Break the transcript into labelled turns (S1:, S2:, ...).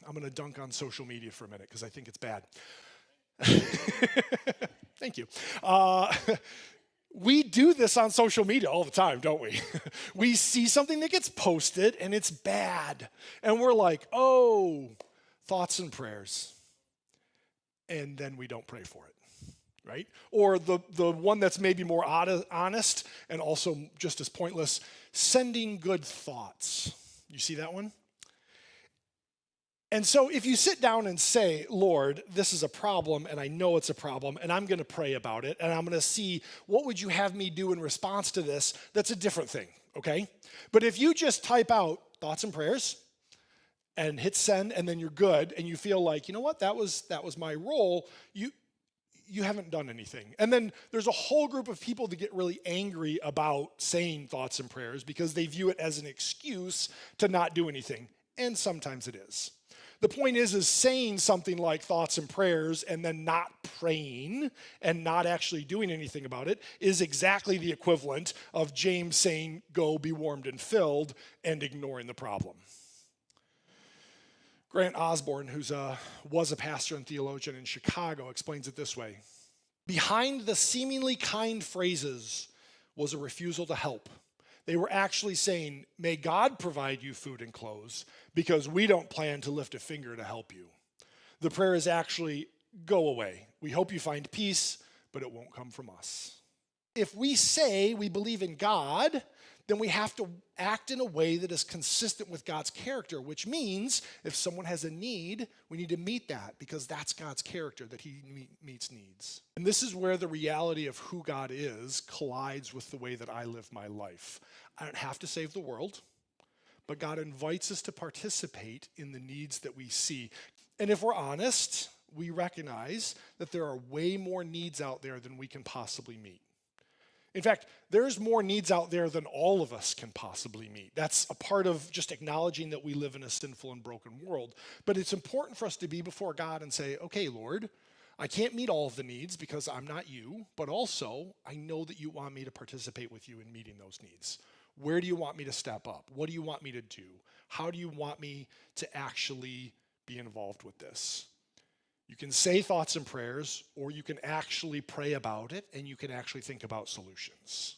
S1: I'm going to dunk on social media for a minute because I think it's bad. Thank you. We do this on social media all the time, don't we? We see something that gets posted and it's bad. And we're like, oh, thoughts and prayers. And then we don't pray for it, right? Or the one that's maybe more honest and also just as pointless, sending good thoughts. You see that one? And so if you sit down and say, Lord, this is a problem, and I know it's a problem, and I'm going to pray about it, and I'm going to see what would you have me do in response to this, that's a different thing, okay? But if you just type out thoughts and prayers and hit send, and then you're good, and you feel like, you know what, that was my role, you haven't done anything. And then there's a whole group of people that get really angry about saying thoughts and prayers because they view it as an excuse to not do anything. And sometimes it is. The point is saying something like thoughts and prayers and then not praying and not actually doing anything about it is exactly the equivalent of James saying, go be warmed and filled, and ignoring the problem. Grant Osborne, who was a pastor and theologian in Chicago, explains it this way. Behind the seemingly kind phrases was a refusal to help. They were actually saying, may God provide you food and clothes because we don't plan to lift a finger to help you. The prayer is actually, go away. We hope you find peace, but it won't come from us. If we say we believe in God, then we have to act in a way that is consistent with God's character, which means if someone has a need, we need to meet that because that's God's character, that he meets needs. And this is where the reality of who God is collides with the way that I live my life. I don't have to save the world, but God invites us to participate in the needs that we see. And if we're honest, we recognize that there are way more needs out there than we can possibly meet. In fact, there's more needs out there than all of us can possibly meet. That's a part of just acknowledging that we live in a sinful and broken world. But it's important for us to be before God and say, okay, Lord, I can't meet all of the needs because I'm not you, but also I know that you want me to participate with you in meeting those needs. Where do you want me to step up? What do you want me to do? How do you want me to actually be involved with this? You can say thoughts and prayers, or you can actually pray about it, and you can actually think about solutions.